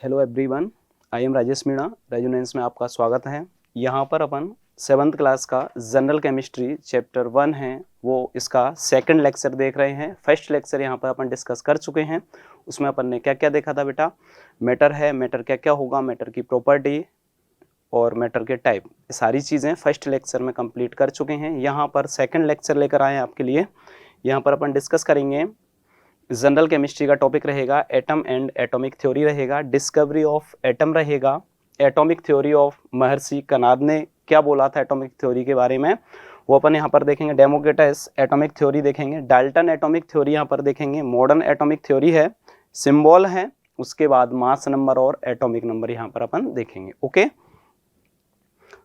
Hello everyone, I am Rajesh Meena. Resonance में आपका स्वागत है। यहाँ पर अपन 7th क्लास का जनरल केमिस्ट्री चैप्टर 1 है वो इसका सेकंड लेक्चर देख रहे हैं। फर्स्ट लेक्चर यहाँ पर अपन डिस्कस कर चुके हैं। उसमें अपन ने क्या क्या देखा था बेटा? मैटर है, मैटर क्या क्या होगा, मैटर की प्रॉपर्टी और मैटर के टाइप, ये सारी चीज़ें फर्स्ट लेक्चर में कंप्लीट कर चुके हैं। यहाँ पर सेकेंड लेक्चर लेकर आए हैं आपके लिए। यहाँ पर अपन डिस्कस करेंगे, जनरल केमिस्ट्री का टॉपिक रहेगा एटम एंड एटॉमिक थ्योरी रहेगा, डिस्कवरी ऑफ एटम रहेगा, एटॉमिक थ्योरी ऑफ महर्षि कनाद ने क्या बोला था एटॉमिक थ्योरी के बारे में वो अपन यहाँ पर देखेंगे, डेमोक्रिटस एटॉमिक थ्योरी देखेंगे, डाल्टन एटॉमिक थ्योरी यहाँ पर देखेंगे, मॉडर्न एटॉमिक थ्योरी है, सिंबल है, उसके बाद मास नंबर और एटॉमिक नंबर यहाँ पर अपन देखेंगे। ओके,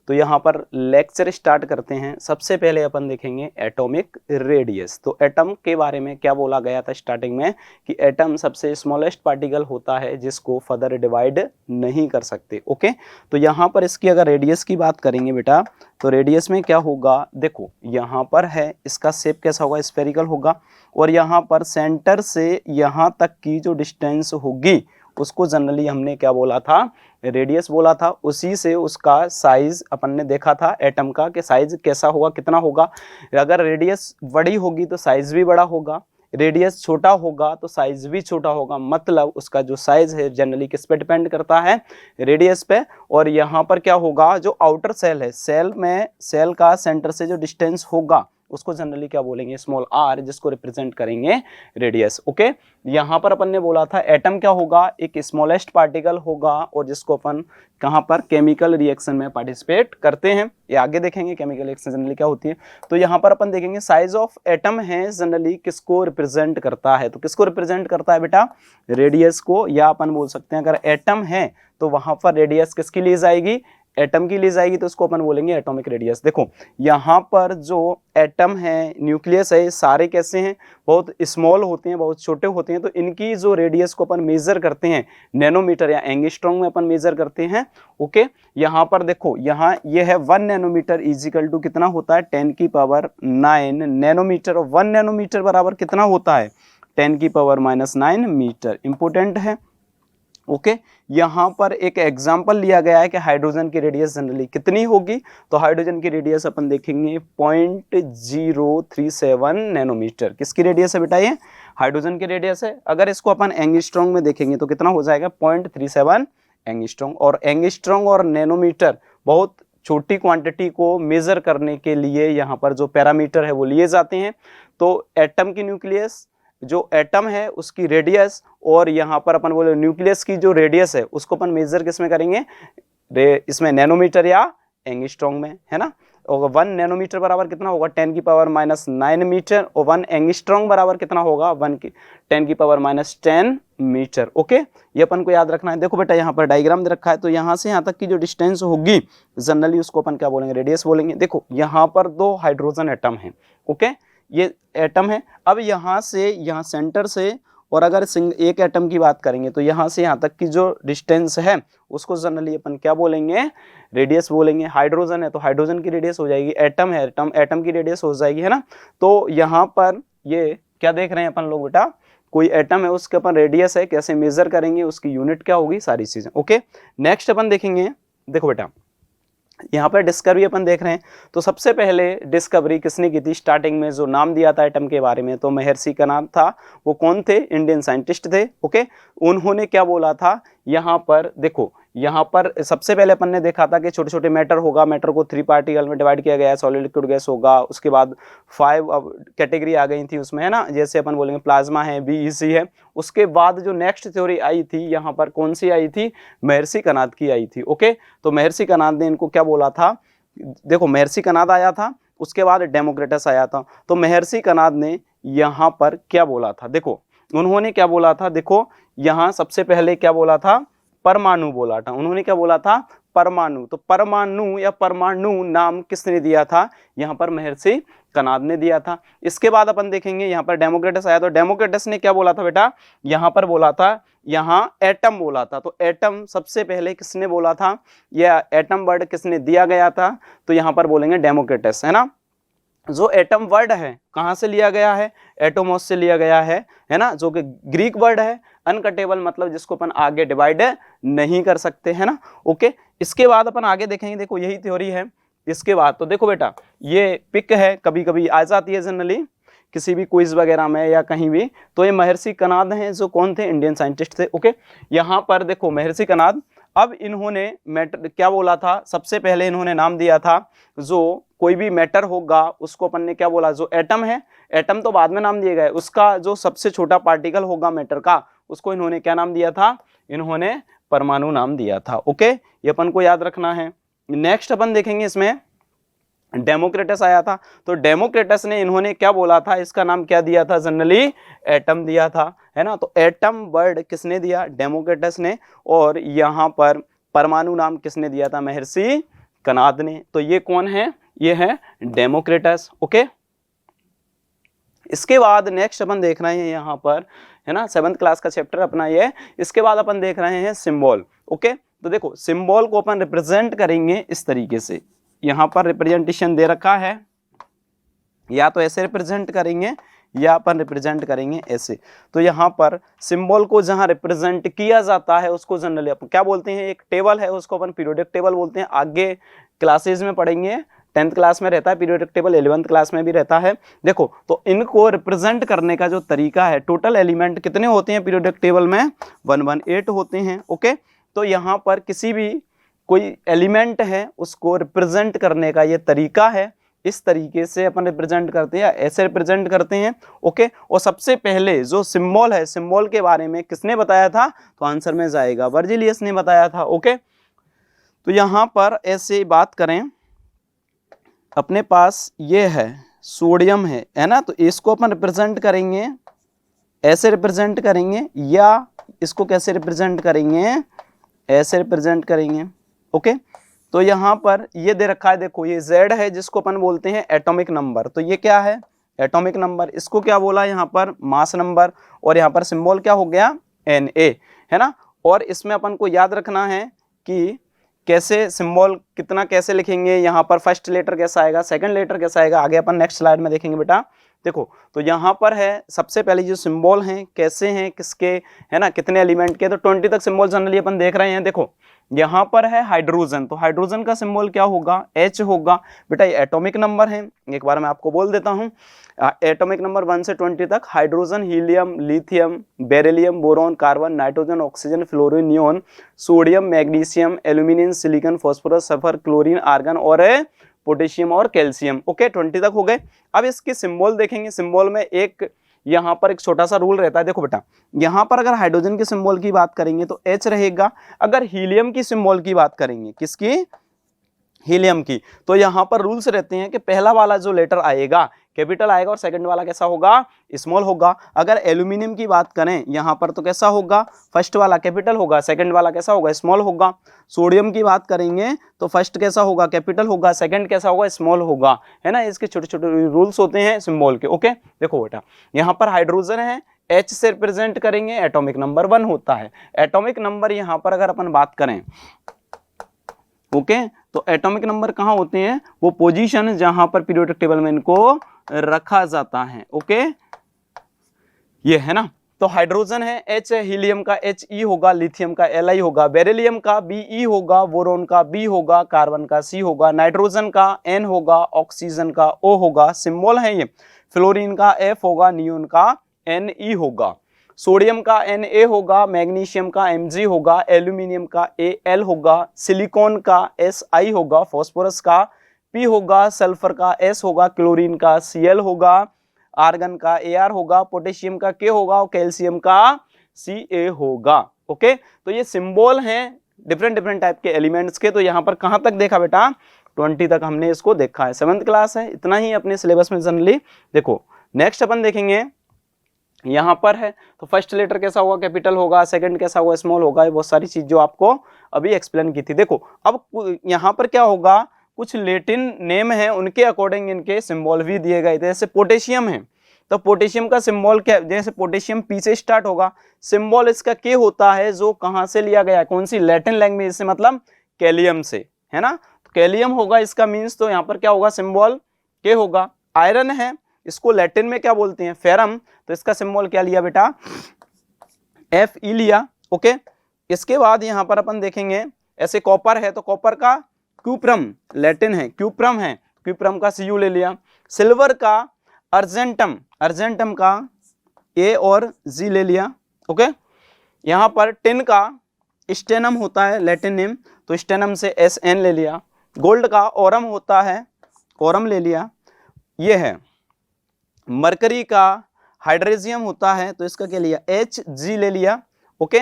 तो यहाँ पर लेक्चर स्टार्ट करते हैं। सबसे पहले अपन देखेंगे एटॉमिक रेडियस। तो एटम के बारे में क्या बोला गया था स्टार्टिंग में कि एटम सबसे स्मॉलेस्ट पार्टिकल होता है जिसको फर्दर डिवाइड नहीं कर सकते। ओके, तो यहाँ पर इसकी अगर रेडियस की बात करेंगे बेटा, तो रेडियस में क्या होगा, देखो यहाँ पर है, इसका शेप कैसा होगा, स्फेरिकल होगा, और यहाँ पर सेंटर से यहाँ तक की जो डिस्टेंस होगी उसको जनरली हमने क्या बोला था, रेडियस बोला था। उसी से उसका साइज अपन ने देखा था एटम का कि साइज कैसा होगा, कितना होगा। अगर रेडियस बड़ी होगी तो साइज भी बड़ा होगा, रेडियस छोटा होगा तो साइज भी छोटा होगा। मतलब उसका जो साइज है जनरली किस पे डिपेंड करता है, रेडियस पे। और यहाँ पर क्या होगा, जो आउटर सेल है, सेल में सेल का सेंटर से जो डिस्टेंस होगा उसको जनरली क्या बोलेंगे, स्मॉल आर, जिसको रिप्रेजेंट करेंगे रेडियस। ओके, यहाँ पर अपन ने बोला था एटम क्या होगा, एक स्मॉलेस्ट पार्टिकल होगा और जिसको अपन कहाँ पर केमिकल रिएक्शन में पार्टिसिपेट करते हैं। ये आगे देखेंगे केमिकल रिएक्शन जनरली क्या होती है। तो यहाँ पर अपन देखेंगे साइज ऑफ एटम है जनरली किसको रिप्रेजेंट करता है, तो किसको रिप्रेजेंट करता है बेटा, रेडियस को। या अपन बोल सकते हैं अगर एटम है तो वहां पर रेडियस किसकी ली जाएगी, एटम की ली जाएगी, तो उसको अपन बोलेंगे एटॉमिक रेडियस। देखो यहाँ पर जो एटम है, न्यूक्लियस है, सारे कैसे हैं, बहुत स्मॉल होते हैं, बहुत छोटे होते हैं। तो इनकी जो रेडियस को अपन मेजर करते हैं नैनोमीटर या एंगस्ट्रॉम में अपन मेजर करते हैं। ओके, यहाँ पर देखो, यहाँ ये है 1 नैनोमीटर इजिकल टू कितना होता है, 10⁹ नैनोमीटर। और 1 नैनोमीटर बराबर कितना होता है, 10⁻⁹ मीटर। इंपोर्टेंट है। ओके, यहाँ पर एक एग्जाम्पल लिया गया है कि हाइड्रोजन की रेडियस जनरली कितनी होगी। तो हाइड्रोजन की रेडियस अपन देखेंगे 0.037 नैनोमीटर। किसकी रेडियस है बेटा, ये हाइड्रोजन की रेडियस है। अगर इसको अपन एंगस्ट्रॉन्ग में देखेंगे तो कितना हो जाएगा, 0.37 एंगस्ट्रॉन्ग। और एंगस्ट्रॉन्ग और नैनोमीटर बहुत छोटी क्वांटिटी को मेजर करने के लिए यहाँ पर जो पैरामीटर है वो लिए जाते हैं। तो एटम की न्यूक्लियस, जो एटम है उसकी रेडियस, और यहाँ पर अपन बोले न्यूक्लियस की जो रेडियस है उसको अपन मेजर किस में करेंगे, इसमें नैनोमीटर या एंगस्ट्रॉन्ग में, है ना। और 1 नैनोमीटर बराबर कितना होगा, 10⁻⁹ मीटर। और 1 एंगस्ट्रॉन्ग बराबर कितना होगा, 10⁻⁻10 मीटर। ओके, ये अपन को याद रखना है। देखो बेटा यहाँ पर डायग्राम दे रखा है, तो यहाँ से यहाँ तक की जो डिस्टेंस होगी जनरली उसको अपन क्या बोलेंगे, रेडियस बोलेंगे। देखो यहाँ पर 2 हाइड्रोजन एटम है। ओके, ये एटम है। अब यहाँ से यहाँ सेंटर से, और अगर एक एटम की बात करेंगे तो यहाँ से यहाँ तक की जो डिस्टेंस है उसको जनरली अपन क्या बोलेंगे, रेडियस बोलेंगे। हाइड्रोजन है तो हाइड्रोजन की रेडियस हो जाएगी, एटम है एटम की रेडियस हो जाएगी, है ना। तो यहाँ पर ये क्या देख रहे हैं अपन लोग बेटा, कोई एटम है उसके अपन रेडियस है, कैसे मेजर करेंगे, उसकी यूनिट क्या होगी, सारी चीजें। ओके, नेक्स्ट अपन देखेंगे। देखो बेटा यहाँ पर डिस्कवरी अपन देख रहे हैं। तो सबसे पहले डिस्कवरी किसने की थी, स्टार्टिंग में जो नाम दिया था एटम के बारे में, तो महर्षि का नाम था। वो कौन थे, इंडियन साइंटिस्ट थे। ओके, उन्होंने क्या बोला था, यहाँ पर देखो, यहाँ पर सबसे पहले अपन ने देखा था कि छोटे छोटे मैटर होगा, मैटर को 3 पार्टिकल में डिवाइड किया गया है, सॉलिड लिक्विड गैस होगा। उसके बाद 5 कैटेगरी आ गई थी उसमें, है ना, जैसे अपन बोलेंगे प्लाज्मा है, BEC है। उसके बाद जो नेक्स्ट थ्योरी आई थी यहाँ पर कौन सी आई थी, महर्षि कनाद की आई थी। ओके, तो महर्षि कनाद ने इनको क्या बोला था, देखो महर्षि कनाद आया था, उसके बाद डेमोक्रिटस आया था। तो महर्षि कनाद ने यहाँ पर क्या बोला था, देखो उन्होंने क्या बोला था, देखो यहाँ सबसे पहले क्या बोला था, परमाणु बोला था। उन्होंने क्या बोला था, परमाणु। तो परमाणु या परमाणु नाम किसने दिया था, यहाँ पर महर्षि कनाद ने दिया था। इसके बाद अपन देखेंगे यहाँ पर डेमोक्रिटस आया, तो डेमोक्रिटस ने क्या बोला था बेटा, यहाँ पर बोला था, यहाँ एटम बोला था। तो एटम सबसे पहले किसने बोला था, या एटम वर्ड किसने दिया गया था, तो यहाँ पर बोलेंगे डेमोक्रिटस, है ना। जो एटम वर्ड है कहाँ से लिया गया है, एटोमोस से लिया गया है ना, जो कि ग्रीक वर्ड है। अनकटेबल मतलब जिसको अपन आगे डिवाइड नहीं कर सकते, है ना। ओके, इसके बाद अपन आगे देखेंगे, देखो यही थ्योरी है। इसके बाद तो देखो बेटा, ये पिक है, कभी कभी आ जाती है जनरली किसी भी क्विज वगैरह में या कहीं भी। तो ये महर्षि कनाद हैं, जो कौन थे, इंडियन साइंटिस्ट थे। ओके, यहाँ पर देखो महर्षि कनाद, अब इन्होंने मैटर क्या बोला था, सबसे पहले इन्होंने नाम दिया था, जो कोई भी मैटर होगा उसको अपन ने क्या बोला, जो एटम है, एटम तो बाद में नाम दिए गए, उसका जो सबसे छोटा पार्टिकल होगा मैटर का, उसको इन्होंने क्या नाम दिया था, इन्होंने परमाणु नाम दिया था। ओके, ये अपन को याद रखना है। नेक्स्ट अपन देखेंगे, इसमें डेमोक्रेटस आया था। तो डेमोक्रेटस ने इन्होंने क्या बोला था, इसका नाम क्या दिया था, जनरली एटम दिया था, है ना। तो एटम वर्ड किसने दिया, डेमोक्रेटस ने। और यहाँ पर परमाणु नाम किसने दिया था, महर्षि कनाद ने। तो ये कौन है, ये है डेमोक्रेटस। ओके, इसके बाद नेक्स्ट अपन देख रहे हैं यहाँ पर, है ना, 7th क्लास का चैप्टर अपना ये। इसके बाद अपन देख रहे हैं सिंबल। ओके, तो देखो सिंबल को अपन रिप्रेजेंट करेंगे इस तरीके से, यहाँ पर रिप्रेजेंटेशन दे रखा है, या तो ऐसे रिप्रेजेंट करेंगे या अपन रिप्रेजेंट करेंगे ऐसे। तो यहाँ पर सिंबल को जहाँ रिप्रेजेंट किया जाता है उसको जनरली अपन क्या बोलते हैं, एक टेबल है उसको अपन पीरियोडिक टेबल बोलते हैं। आगे क्लासेज में पढ़ेंगे, 10th क्लास में रहता है पीरियोडिक टेबल, 11th क्लास में भी रहता है। देखो, तो इनको रिप्रेजेंट करने का जो तरीका है, टोटल एलिमेंट कितने होते हैं पीरियोडिक टेबल में, 118 होते हैं। ओके, तो यहाँ पर किसी भी कोई एलिमेंट है उसको रिप्रेजेंट करने का ये तरीका है, इस तरीके से अपन रिप्रेजेंट करते हैं, ऐसे रिप्रेजेंट करते हैं। ओके, और सबसे पहले जो सिंबल है, सिंबल के बारे में किसने बताया था, तो आंसर में जाएगा वर्जिलियस ने बताया था। ओके, तो यहाँ पर ऐसे बात करें, अपने पास ये है सोडियम है ना, तो इसको अपन रिप्रेजेंट करेंगे, ऐसे रिप्रेजेंट करेंगे, या इसको कैसे रिप्रेजेंट करेंगे, ऐसे रिप्रेजेंट करेंगे। ओके, तो यहाँ पर ये दे रखा है, देखो ये Z है जिसको अपन बोलते हैं एटॉमिक नंबर। तो ये क्या है, एटॉमिक नंबर। इसको क्या बोला यहाँ पर, मास नंबर। और यहाँ पर सिंबल क्या हो गया, Na, है ना। और इसमें अपन को याद रखना है कि कैसे सिंबल कितना कैसे लिखेंगे, यहाँ पर फर्स्ट लेटर कैसा आएगा, सेकंड लेटर कैसा आएगा, आगे अपन नेक्स्ट स्लाइड में देखेंगे बेटा। देखो, तो यहाँ पर है सबसे पहले जो सिंबल हैं कैसे हैं, किसके, है ना, कितने एलिमेंट के। तो 20 तक सिंबल जनरली अपन देख रहे हैं। देखो यहाँ पर है हाइड्रोजन, तो हाइड्रोजन का सिंबल क्या होगा, H होगा। बेटा ये एटॉमिक नंबर है, एक बार मैं आपको बोल देता हूँ, एटॉमिक नंबर 1 से 20 तक, hydrogen, helium, lithium, beryllium, boron, carbon, nitrogen, oxygen, fluorine, neon, sodium, magnesium, aluminium, silicon, phosphorus, sulphur, chlorine, argon और पोटेशियम और कैल्शियम। ओके, 20 तक हो गए। अब इसके सिंबल देखेंगे, सिंबल में एक यहाँ पर एक छोटा सा रूल रहता है। देखो बेटा, यहाँ पर अगर हाइड्रोजन के सिंबल की बात करेंगे तो H रहेगा, अगर हीलियम की सिंबल की बात करेंगे, किसकी, हीलियम की, तो यहाँ पर रूल्स रहते हैं कि पहला वाला जो लेटर आएगा कैपिटल आएगा और सेकंड वाला कैसा होगा, स्मॉल होगा। अगर एल्यूमिनियम की बात करें यहाँ पर तो कैसा होगा, फर्स्ट वाला कैपिटल होगा, सेकंड वाला कैसा होगा, स्मॉल होगा। सोडियम की बात करेंगे तो फर्स्ट कैसा होगा, कैपिटल होगा, सेकंड कैसा होगा, स्मॉल होगा, है ना। इसके छोटे छोटे रूल्स होते हैं सिंबल के। ओके, देखो बेटा यहाँ पर हाइड्रोजन है, H से रिप्रेजेंट करेंगे, एटॉमिक नंबर 1 होता है। एटॉमिक नंबर यहाँ पर अगर अपन बात करें, ओके, तो एटॉमिक नंबर कहाँ होते हैं, वो पोजीशन जहां पर पीरियोडिक टेबल में इनको रखा जाता है। ओके, ये है ना। तो हाइड्रोजन है H, हीलियम का He होगा, लिथियम का Li होगा, बेरिलियम का Be होगा, बोरोन का B होगा, कार्बन का C होगा, नाइट्रोजन का N होगा, ऑक्सीजन का O होगा, सिंबल है ये। फ्लोरीन का F होगा, नियोन का Ne होगा, सोडियम का Na होगा, मैग्नीशियम का Mg होगा, एल्यूमिनियम का Al होगा, सिलिकॉन का Si होगा, फास्फोरस का P होगा, सल्फर का S होगा, क्लोरीन का Cl होगा, आर्गन का Ar होगा, पोटेशियम का K होगा और कैल्शियम का Ca होगा। ओके, तो ये सिंबल हैं डिफरेंट डिफरेंट टाइप के एलिमेंट्स के। तो यहाँ पर कहाँ तक देखा बेटा, 20 तक हमने इसको देखा है, 7th क्लास है, इतना ही अपने सिलेबस में जनरली। देखो नेक्स्ट अपन देखेंगे, यहाँ पर है तो फर्स्ट लेटर कैसा होगा, कैपिटल होगा, सेकंड कैसा होगा, स्मॉल होगा। ये बहुत सारी चीज जो आपको अभी एक्सप्लेन की थी। देखो अब यहाँ पर क्या होगा, कुछ लैटिन नेम है उनके अकॉर्डिंग इनके सिंबल भी दिए गए थे। जैसे पोटेशियम है तो पोटेशियम का सिंबल क्या, जैसे पोटेशियम पी से स्टार्ट होगा, सिंबल इसका के होता है, जो कहाँ से लिया गया है, कौन सी लैटिन लैंग्वेज से, मतलब कैलियम से, है ना। तो कैलियम होगा इसका मीन्स, तो यहाँ पर क्या होगा, सिंबल के होगा। आयरन है इसको लैटिन में क्या बोलते हैं, फेरम, तो इसका सिंबल क्या लिया बेटा, Fe लिया। ओके, इसके बाद यहाँ पर अपन देखेंगे ऐसे कॉपर है तो कॉपर का क्यूप्रम, लैटिन है क्यूप्रम है, क्यूप्रम का Cu ले लिया। सिल्वर का अर्जेंटम, अर्जेंटम का A और G ले लिया। ओके, यहाँ पर टिन का स्टेनम होता है लैटिन नेम, तो स्टेनम से Sn ले लिया। गोल्ड का ओरम होता है, ओरम ले लिया, ये है। मरकरी का हाइड्रोजियम होता है तो इसका क्या लिया, Hg ले लिया। ओके,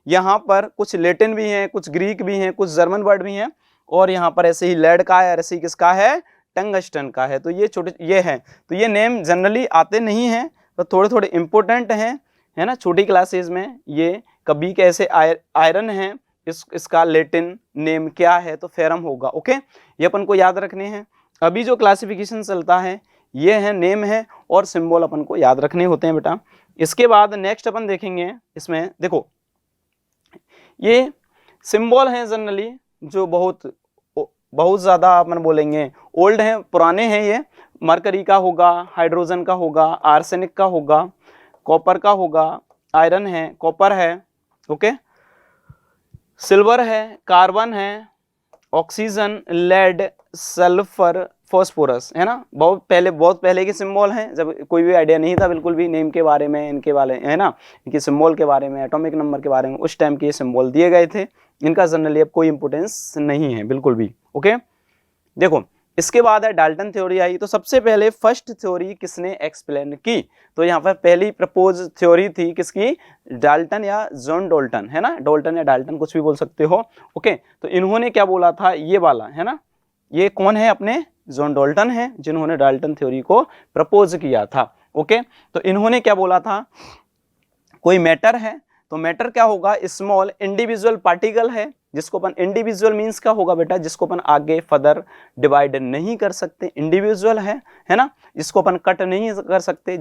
यहाँ पर कुछ लैटिन भी हैं, कुछ ग्रीक भी हैं, कुछ जर्मन वर्ड भी हैं, और यहाँ पर ऐसे ही लेड का है, ऐसे ही किसका है, टंगस्टन का है। तो ये छोटे ये है, तो ये नेम जनरली आते नहीं हैं, तो थोड़े थोड़े इंपॉर्टेंट हैं, है ना, छोटी क्लासेस में। ये कभी कैसे आयरन है, इसका लैटिन नेम क्या है, तो फेरम होगा। ओके, ये अपन को याद रखने हैं। अभी जो क्लासिफिकेशन चलता है ये है, नेम है और सिंबल अपन को याद रखने होते हैं बेटा। इसके बाद नेक्स्ट अपन देखेंगे, इसमें देखो ये सिंबल हैं जनरली जो बहुत ज़्यादा अपन बोलेंगे ओल्ड हैं, पुराने हैं। ये मरकरी का होगा, हाइड्रोजन का होगा, आर्सेनिक का होगा, कॉपर का होगा, आयरन है, कॉपर है, ओके, सिल्वर है, कार्बन है, ऑक्सीजन, लेड, सल्फर, फॉस्फोरस, है ना। बहुत पहले के सिंबल हैं, जब कोई भी आइडिया नहीं था बिल्कुल भी नेम के बारे में, इनके बारे, है ना, इनके सिंबल के बारे में, एटॉमिक नंबर के बारे में, उस टाइम के सिंबल दिए गए थे। इनका जनरली अब कोई इंपोर्टेंस नहीं है बिल्कुल भी। ओके, देखो इसके बाद है डाल्टन थ्योरी आई। तो सबसे पहले फर्स्ट थ्योरी किसने एक्सप्लेन की, तो यहाँ पर पहली प्रपोज थ्योरी थी किसकी, डाल्टन या जॉन डाल्टन, है ना, डाल्टन या डाल्टन कुछ भी बोल सकते हो। ओके, तो इन्होंने क्या बोला था, ये वाला, है ना, ये कौन है, अपने जॉन डाल्टन है, जिन्होंने डाल्टन थ्योरी को प्रपोज किया था। ओके, तो इन्होंने क्या बोला था, कोई मैटर है तो मैटर क्या होगा, स्मॉल इंडिविजुअल पार्टिकल है, जिसको अपन इंडिविजुअल मींस क्या होगा बेटा, जिसको अपन आगे फर्दर डिवाइड नहीं कर सकते, इंडिविजुअल है ना, जिसको अपन कट नहीं कर सकते,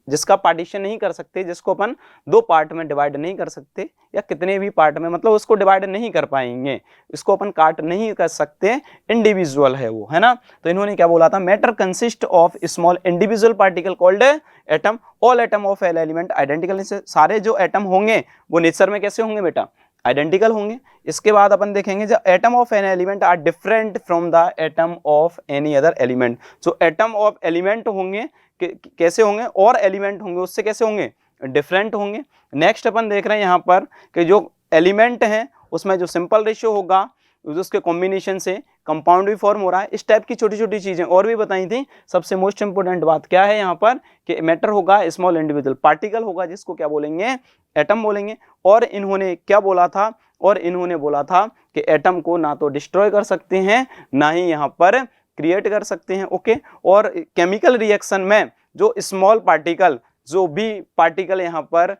जिसका पार्टीशन नहीं कर सकते, जिसको अपन दो पार्ट में डिवाइड नहीं कर सकते, या कितने भी पार्ट में, मतलब उसको डिवाइड नहीं कर पाएंगे, इसको अपन काट नहीं कर सकते, इंडिविजुअल है वो, है ना। तो इन्होंने क्या बोला था, matter consist of small individual particle called atom, all atom of L element identical. सारे जो एटम होंगे वो नेचर में कैसे होंगे बेटा, आइडेंटिकल होंगे। इसके बाद अपन देखेंगे जो atom of an element are different from the atom of any other element. जो एटम ऑफ एलिमेंट होंगे कैसे होंगे, और एलिमेंट होंगे उससे कैसे होंगे, डिफरेंट होंगे। नेक्स्ट अपन देख रहे हैं यहाँ पर कि जो एलिमेंट है उसमें जो सिंपल रेशियो होगा, उसके कॉम्बिनेशन से कंपाउंड भी फॉर्म हो रहा है। इस टाइप की छोटी छोटी चीजें और भी बताई थी। सबसे मोस्ट इंपोर्टेंट बात क्या है यहाँ पर कि मैटर होगा स्मॉल इंडिविजुअल पार्टिकल होगा, जिसको क्या बोलेंगे, एटम बोलेंगे। और इन्होंने क्या बोला था, और इन्होंने बोला था कि एटम को ना तो डिस्ट्रॉय कर सकते हैं ना ही यहाँ पर क्रिएट कर सकते हैं। ओके, और केमिकल रिएक्शन में जो स्मॉल पार्टिकल, जो भी पार्टिकल यहाँ पर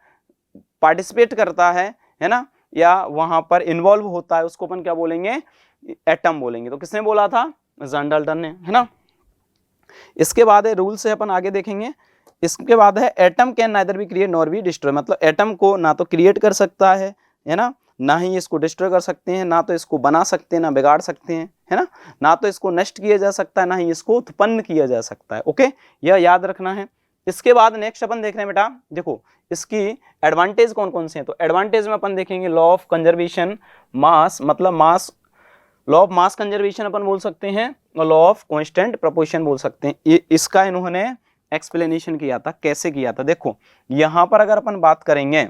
पार्टिसिपेट करता है ना, या वहां पर इन्वॉल्व होता है, उसको अपन क्या बोलेंगे, एटम बोलेंगे। तो किसने बोला था, जॉन डाल्टन ने, है ना। इसके बाद है रूल से अपन आगे देखेंगे। इसके बाद है atom can neither be create nor be destroy, मतलब एटम को ना तो क्रिएट कर सकता है ना, ना ही इसको डिस्ट्रॉय कर सकते हैं, ना तो इसको बना सकते हैं, ना बिगाड़ सकते हैं, है ना, ना तो इसको नष्ट किया जा सकता है, ना ही इसको उत्पन्न किया जा सकता है। ओके, यह याद रखना है। इसके बाद नेक्स्ट अपन देख रहे हैं बेटा, देखो इसकी एडवांटेज कौन कौन से हैं। तो एडवांटेज में अपन देखेंगे लॉ ऑफ कंजर्वेशन मास, मतलब मास, लॉ ऑफ मास कंजर्वेशन अपन बोल सकते हैं, और लॉ ऑफ कांस्टेंट प्रोपोर्शन बोल सकते हैं। इसका इन्होंने एक्सप्लेनेशन किया था, कैसे किया था। देखो यहां पर अगर अपन बात करेंगे,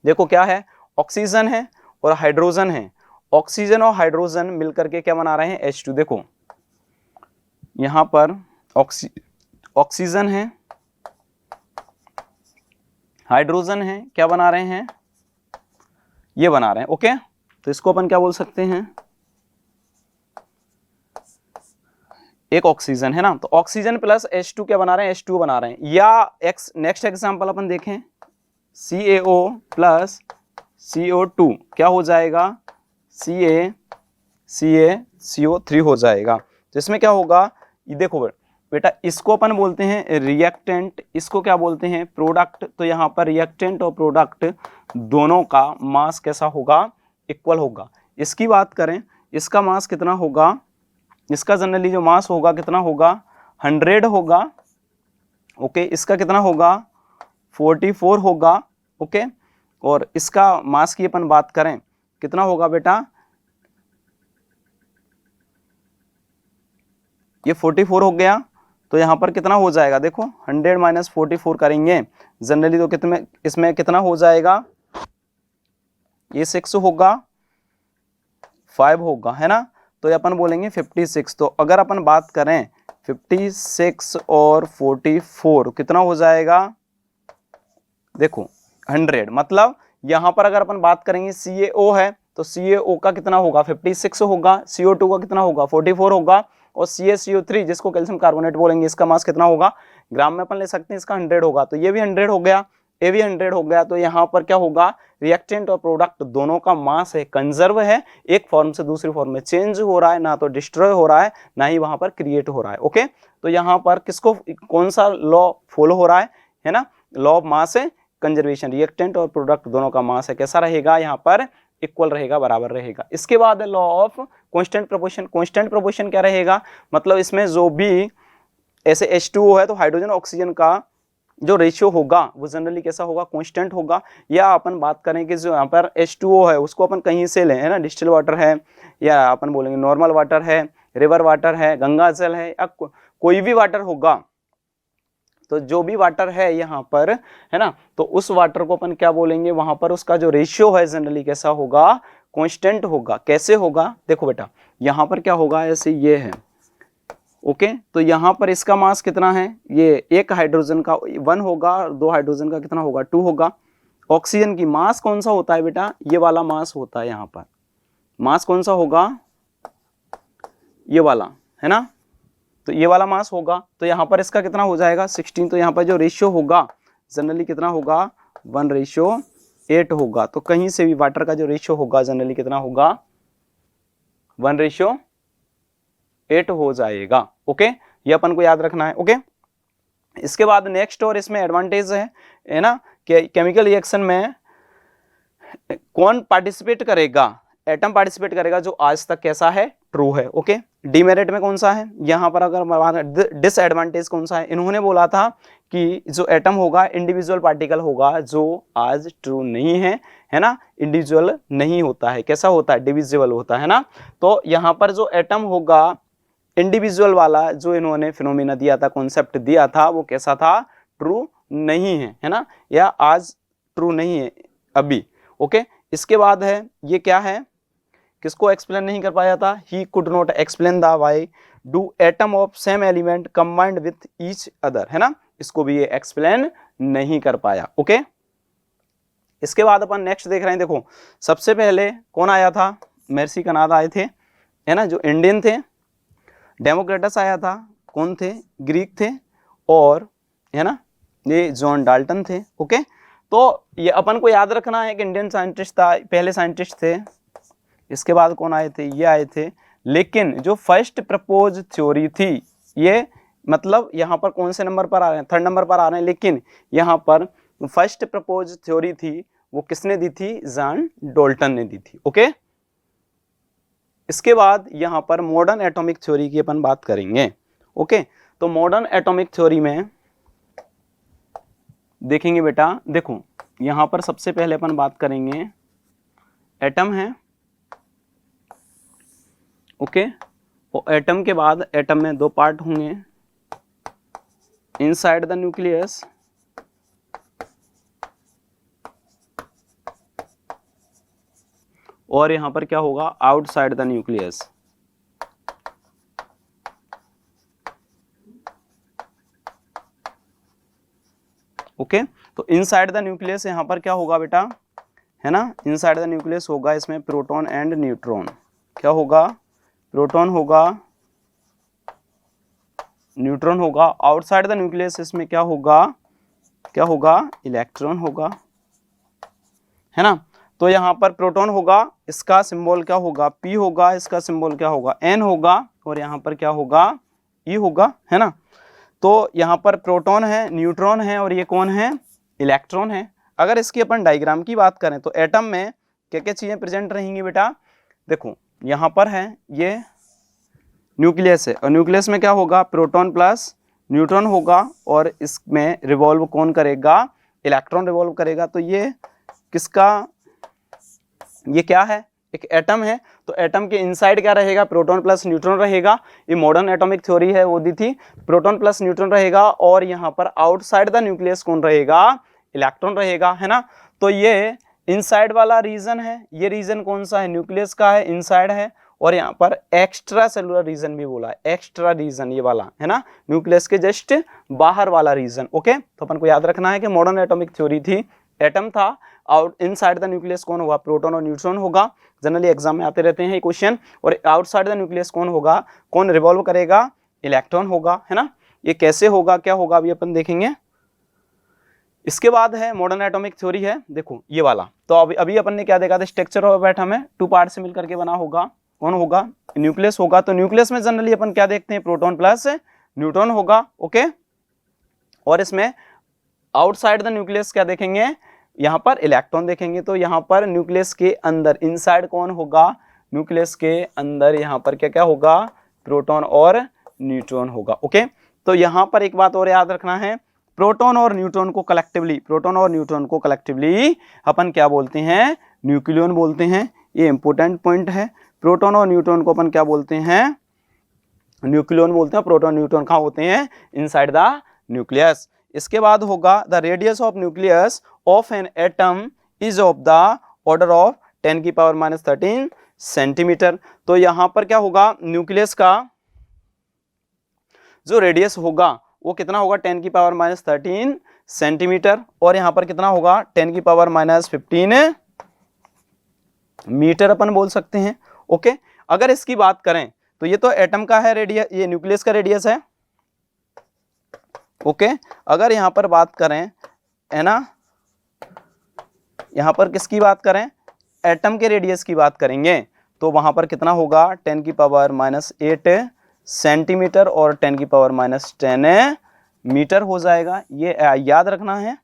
देखो क्या है, ऑक्सीजन है और हाइड्रोजन है। ऑक्सीजन और हाइड्रोजन मिलकर के क्या बना रहे हैं, H2। देखो यहां पर ऑक्सीजन है, हाइड्रोजन है, क्या बना रहे हैं, ये बना रहे हैं। ओके, तो इसको अपन क्या बोल सकते हैं, एक ऑक्सीजन, है ना। तो ऑक्सीजन प्लस H2 क्या बना रहे हैं, H2 बना रहे हैं। या नेक्स्ट एग्जांपल अपन देखें, CaO प्लस CO2 क्या हो जाएगा, CaCO3 हो जाएगा। तो इसमें क्या होगा, ये देखो बेटा, इसको अपन बोलते हैं रिएक्टेंट, इसको क्या बोलते हैं, प्रोडक्ट। तो यहाँ पर रिएक्टेंट और प्रोडक्ट दोनों का मास कैसा होगा, इक्वल होगा। इसकी बात करें, इसका मास कितना होगा, इसका जनरली जो मास होगा कितना होगा 100 होगा। ओके, इसका कितना होगा 44 होगा। ओके, और इसका मास की अपन बात करें कितना होगा बेटा, ये 44 हो गया, तो यहाँ पर कितना हो जाएगा देखो 100 माइनस 44 करेंगे जनरली तो कितने, इसमें कितना हो जाएगा, ये 6 होगा, 5 होगा, है ना, तो ये अपन बोलेंगे 56। तो अगर अपन बात करें 56 और 44 कितना हो जाएगा, देखो 100, मतलब यहाँ पर अगर अपन बात करेंगे CaO है तो CaO का कितना होगा 56 होगा, CO2 का कितना होगा 44 होगा, और CaCO3 जिसको कैल्शियम कार्बोनेट बोलेंगे इसका मास कितना होगा, ग्राम में अपन ले सकते हैं, इसका 100 होगा, तो ये भी 100 हो गया, ये भी 100 हो गया। तो यहाँ पर क्या होगा, रिएक्टेंट और प्रोडक्ट दोनों का मास है कंजर्व है, एक फॉर्म से दूसरी फॉर्म में चेंज हो रहा है, ना तो डिस्ट्रॉय हो रहा है ना ही वहां पर क्रिएट हो रहा है। ओके, तो यहाँ पर किसको कौन सा लॉ फॉलो हो रहा है ना, लॉ ऑफ मास है कंजर्वेशन, रिएक्टेंट और प्रोडक्ट दोनों का मास है कैसा रहेगा, यहाँ पर इक्वल रहेगा, बराबर रहेगा। इसके बाद law of constant proportion. Constant proportion क्या रहेगा, मतलब इसमें जो भी ऐसे H2O है तो हाइड्रोजन ऑक्सीजन का जो रेशियो होगा वो जनरली कैसा होगा, कांस्टेंट होगा। या अपन बात करें कि जो यहाँ पर H2O है उसको अपन कहीं से लें, है ना, डिस्टिल वाटर है या अपन बोलेंगे नॉर्मल वाटर है, रिवर वाटर है, गंगा जल है, या कोई भी वाटर होगा, तो जो भी वाटर है यहाँ पर, है ना, तो उस वाटर को अपन क्या बोलेंगे, वहां पर उसका जो रेशियो है जनरली कैसा होगा, कांस्टेंट होगा। कैसे होगा, देखो बेटा यहाँ पर क्या होगा, ऐसे ये है, ओके, तो यहाँ पर इसका मास कितना है, ये एक हाइड्रोजन का 1 होगा, 2 हाइड्रोजन का कितना होगा 2 होगा। ऑक्सीजन की मास कौन सा होता है बेटा, ये वाला मास होता है, यहाँ पर मास कौन सा होगा, ये वाला, है ना, तो ये वाला मास होगा, तो यहाँ पर इसका कितना हो जाएगा 16। तो यहाँ पर जो रेशियो होगा जनरली कितना होगा 1:8 होगा। तो कहीं से भी वाटर का जो रेशियो होगा जनरली कितना होगा 1:8 हो जाएगा। ओके, ये अपन को याद रखना है। ओके, इसके बाद नेक्स्ट और इसमें एडवांटेज है ना, कि केमिकल रिएक्शन में कौन पार्टिसिपेट करेगा, एटम पार्टिसिपेट करेगा, जो आज तक कैसा है ट्रू है। ओके, डीमेरिट में कौन सा है, यहाँ पर अगर डिसएडवांटेज कौन सा है, इन्होंने बोला था कि जो एटम होगा इंडिविजुअल पार्टिकल होगा, जो आज ट्रू नहीं है ना, इंडिविजुअल नहीं होता है, कैसा होता है डिविजिबल होता है ना। तो यहाँ पर जो एटम होगा इंडिविजुअल वाला जो इन्होंने फिनोमिना दिया था, कॉन्सेप्ट दिया था, वो कैसा था ट्रू नहीं है ना, या आज ट्रू नहीं है अभी। ओके, इसके बाद है ये क्या है, किसको एक्सप्लेन नहीं कर पाया था, he could not explain the why do atom of same element combined with each other, है ना, इसको भी ये एक्सप्लेन नहीं कर पाया। ओके, इसके बाद अपन नेक्स्ट देख रहे हैं, देखो सबसे पहले कौन आया था, मेर्सी कनाडा आए थे, है ना, जो इंडियन थे। डेमोक्रेटस आया था, कौन थे, ग्रीक थे, और है ना ये जॉन डाल्टन थे। ओके, तो ये अपन को याद रखना है कि इंडियन साइंटिस्ट था, पहले साइंटिस्ट थे। इसके बाद कौन आए थे, ये आए थे। लेकिन जो फर्स्ट प्रपोज थ्योरी थी, ये मतलब यहाँ पर कौन से नंबर पर आ रहे हैं, 3rd नंबर पर आ रहे हैं, लेकिन यहाँ पर फर्स्ट प्रपोज थ्योरी थी वो किसने दी थी, जॉन डाल्टन ने दी थी। ओके, इसके बाद यहाँ पर मॉडर्न एटॉमिक थ्योरी की अपन बात करेंगे। ओके, तो मॉडर्न एटॉमिक थ्योरी में देखेंगे बेटा, देखो यहाँ पर सबसे पहले अपन बात करेंगे एटम है। ओके, और एटम के बाद एटम में 2 पार्ट होंगे, इनसाइड द न्यूक्लियस और यहाँ पर क्या होगा आउटसाइड द न्यूक्लियस। ओके, तो इनसाइड द न्यूक्लियस यहाँ पर क्या होगा बेटा, है ना, इनसाइड द न्यूक्लियस होगा इसमें प्रोटॉन एंड न्यूट्रॉन। क्या होगा, प्रोटॉन होगा, न्यूट्रॉन होगा। आउटसाइड द न्यूक्लियस इसमें क्या होगा, क्या होगा, इलेक्ट्रॉन होगा, है ना। तो यहाँ पर प्रोटॉन होगा, इसका सिंबल क्या होगा P होगा, इसका सिंबल क्या होगा N होगा, और यहाँ पर क्या होगा E होगा, है ना। तो यहाँ पर प्रोटॉन है, न्यूट्रॉन है, और ये कौन है, इलेक्ट्रॉन है। अगर इसकी अपन डायग्राम की बात करें तो एटम में क्या क्या चीजें प्रेजेंट रहेंगी बेटा, देखो यहाँ पर है ये न्यूक्लियस है और न्यूक्लियस में क्या होगा, प्रोटॉन प्लस न्यूट्रॉन होगा और इसमें रिवॉल्व कौन करेगा, इलेक्ट्रॉन रिवॉल्व करेगा। तो ये किसका, ये क्या है, एक एटम है। तो एटम के इनसाइड क्या रहेगा, प्रोटॉन प्लस न्यूट्रॉन रहेगा। ये मॉडर्न एटॉमिक थ्योरी है वो दी थी, प्रोटॉन प्लस न्यूट्रॉन रहेगा और यहाँ पर आउटसाइड द न्यूक्लियस कौन रहेगा, इलेक्ट्रॉन रहेगा, है ना। तो ये इनसाइड वाला रीजन है, ये रीजन कौन सा है, न्यूक्लियस का है, इनसाइड है। और यहाँ पर एक्स्ट्रा सेलुलर रीजन भी बोला है, एक्स्ट्रा रीजन ये वाला है ना, न्यूक्लियस के जस्ट बाहर वाला रीजन। ओके, तो अपन को याद रखना है कि मॉडर्न एटॉमिक थ्योरी थी, एटम था, आउट इनसाइड द न्यूक्लियस कौन होगा, प्रोटॉन और न्यूट्रॉन होगा। जनरली एग्जाम में आते रहते हैं ये क्वेश्चन। और आउटसाइड द न्यूक्लियस कौन होगा, कौन रिवॉल्व करेगा, इलेक्ट्रॉन होगा, है ना। ये कैसे होगा, क्या होगा, अभी अपन देखेंगे। इसके बाद है मॉडर्न एटॉमिक थ्योरी है, देखो ये वाला। तो अभी अपन ने क्या देखा था, स्ट्रक्चर ऑफ एटम है, 2 पार्ट से मिलकर के बना होगा, कौन होगा, न्यूक्लियस होगा। तो न्यूक्लियस में जनरली अपन क्या देखते हैं, प्रोटॉन प्लस न्यूट्रॉन होगा। ओके, और इसमें आउटसाइड द न्यूक्लियस क्या देखेंगे, यहाँ पर इलेक्ट्रॉन देखेंगे। तो यहाँ पर न्यूक्लियस के अंदर इनसाइड कौन होगा, न्यूक्लियस के अंदर यहाँ पर क्या क्या होगा, प्रोटॉन और न्यूट्रॉन होगा। ओके, तो यहाँ पर एक बात और याद रखना है, प्रोटॉन और न्यूट्रॉन को कलेक्टिवली, प्रोटॉन और न्यूट्रॉन को कलेक्टिवली अपन क्या बोलते हैं, न्यूक्लियन बोलते हैं। ये इंपॉर्टेंट पॉइंट है, प्रोटॉन और न्यूट्रॉन को अपन क्या बोलते हैं, न्यूक्लियन बोलते हैं। प्रोटॉन न्यूट्रॉन कहाँ होते हैं, इनसाइड द न्यूक्लियस। इसके बाद होगा the radius of nucleus of an atom is of the order of 10⁻⁻13 centimetre. तो यहाँ पर क्या होगा, न्यूक्लियस का जो रेडियस होगा वो कितना होगा, 10⁻⁻13 सेंटीमीटर। और यहाँ पर कितना होगा, 10⁻⁻15 मीटर अपन बोल सकते हैं। ओके, अगर इसकी बात करें तो ये तो एटम का है रेडियस, ये न्यूक्लियस का रेडियस है। ओके, अगर यहाँ पर बात करें, है ना, यहाँ पर किसकी बात करें, एटम के रेडियस की बात करेंगे, तो वहाँ पर कितना होगा, 10⁻⁻8 सेंटीमीटर और 10⁻⁻10 मीटर हो जाएगा। ये याद रखना है,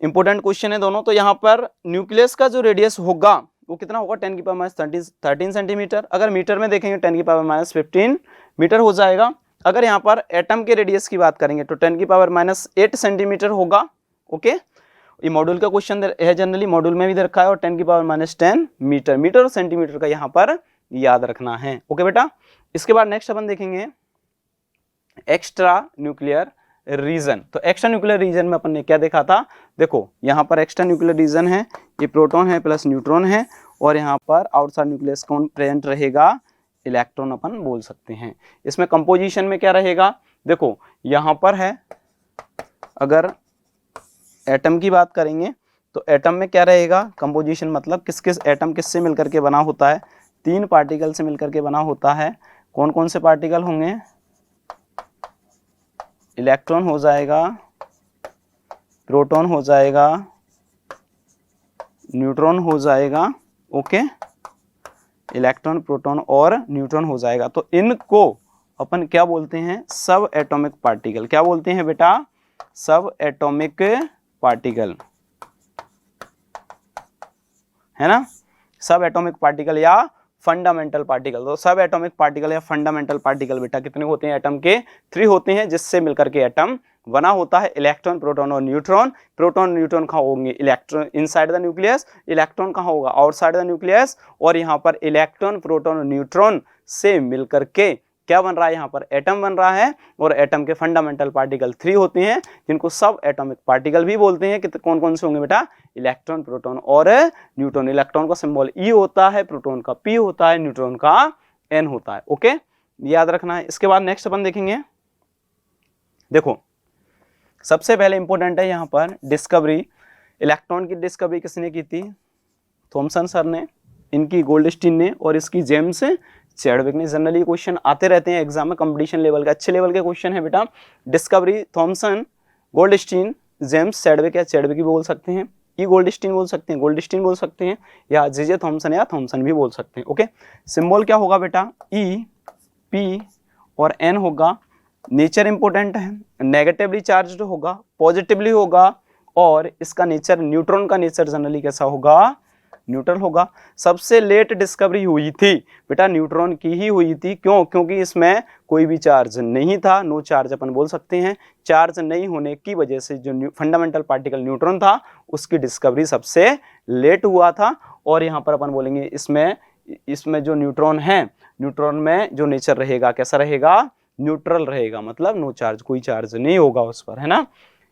इंपॉर्टेंट क्वेश्चन है दोनों। तो यहाँ पर न्यूक्लियस का जो रेडियस होगा वो कितना होगा, 10⁻13 सेंटीमीटर। अगर मीटर में देखेंगे 10⁻15 मीटर हो जाएगा। अगर यहाँ पर एटम के रेडियस की बात करेंगे तो 10⁻8 सेंटीमीटर होगा। ओके, ये मॉड्यूल का क्वेश्चन है, जनरली मॉड्यूल में भी दे रखा है। और 10⁻10 मीटर, मीटर और सेंटीमीटर का यहाँ पर याद रखना है। ओके बेटा, इसके बाद नेक्स्ट अपन देखेंगे एक्स्ट्रा न्यूक्लियर रीजन। तो एक्स्ट्रा न्यूक्लियर रीजन में अपन ने क्या देखा था, देखो यहाँ पर एक्स्ट्रा न्यूक्लियर रीजन है, ये प्रोटॉन है प्लस न्यूट्रॉन है। और यहाँ पर आउटसाइड न्यूक्लियस कौन प्रेजेंट रहेगा, इलेक्ट्रॉन अपन बोल सकते हैं। इसमें कंपोजिशन में क्या रहेगा, देखो यहाँ पर है, अगर एटम की बात करेंगे तो एटम में क्या रहेगा, कंपोजिशन मतलब किस किस एटम किससे मिलकर के बना होता है, 3 पार्टिकल से मिलकर के बना होता है। कौन कौन से पार्टिकल होंगे, इलेक्ट्रॉन हो जाएगा, प्रोटॉन हो जाएगा, न्यूट्रॉन हो जाएगा। ओके, इलेक्ट्रॉन, प्रोटॉन और न्यूट्रॉन हो जाएगा। तो इनको अपन क्या बोलते हैं, सब एटॉमिक पार्टिकल। क्या बोलते हैं बेटा, सब एटॉमिक पार्टिकल, है ना, सब एटॉमिक पार्टिकल या फंडामेंटल पार्टिकल। तो सब एटॉमिक पार्टिकल या फंडामेंटल पार्टिकल बेटा कितने होते हैं, एटम के 3 होते हैं, जिससे मिलकर के एटम बना होता है, इलेक्ट्रॉन, प्रोटॉन और न्यूट्रॉन। प्रोटॉन न्यूट्रॉन कहाँ होंगे, electron inside the nucleus, electron कहाँ होगा, आउटसाइड द न्यूक्लियस। और यहाँ पर इलेक्ट्रॉन, प्रोटॉन और न्यूट्रॉन से मिलकर के क्या बन रहा है, यहाँ पर एटम बन रहा है। और एटम के फंडामेंटल पार्टिकल 3 होते हैं, जिनको सब एटॉमिक पार्टिकल भी बोलते हैं। कि कौन कौन से होंगे बेटा, इलेक्ट्रॉन, प्रोटॉन और न्यूट्रॉन। इलेक्ट्रॉन का सिंबल E होता है, प्रोटॉन का P होता है, न्यूट्रॉन का N होता है। ओके, याद रखना है। इसके बाद नेक्स्ट अपन देखेंगे, देखो सबसे पहले इंपॉर्टेंट है यहाँ पर डिस्कवरी। इलेक्ट्रॉन की डिस्कवरी किसने की थी, थॉमसन सर ने, इनकी गोल्डस्टीन ने और इसकी जेम्स चैडविक ने। जनरली क्वेश्चन आते रहते हैं एग्जाम में, कंपटीशन लेवल का, अच्छे लेवल के क्वेश्चन है बेटा। Discovery, Thomson, Goldstein, James Chadwick या चैडविक भी बोल सकते हैं, ई गोल्डस्टीन बोल सकते हैं, गोल्डस्टीन बोल सकते हैं, या जे थॉमसन या थॉमसन भी बोल सकते हैं। ओके, सिंबल क्या होगा बेटा, ई, पी और एन होगा। नेचर इंपॉर्टेंट है, नेगेटिवली चार्ज्ड होगा, पॉजिटिवली होगा। और इसका नेचर, न्यूट्रॉन का नेचर जनरली कैसा होगा, न्यूट्रल होगा। सबसे लेट डिस्कवरी हुई थी बेटा न्यूट्रॉन की ही हुई थी। क्यों? क्योंकि इसमें कोई भी चार्ज नहीं था, नो चार्ज अपन बोल सकते हैं। चार्ज नहीं होने की वजह से जो फंडामेंटल पार्टिकल न्यूट्रॉन था उसकी डिस्कवरी सबसे लेट हुआ था। और यहाँ पर अपन बोलेंगे इसमें जो न्यूट्रॉन है, न्यूट्रॉन में जो नेचर रहेगा कैसा रहेगा? न्यूट्रल रहेगा, मतलब नो चार्ज, कोई चार्ज नहीं होगा उस पर, है ना।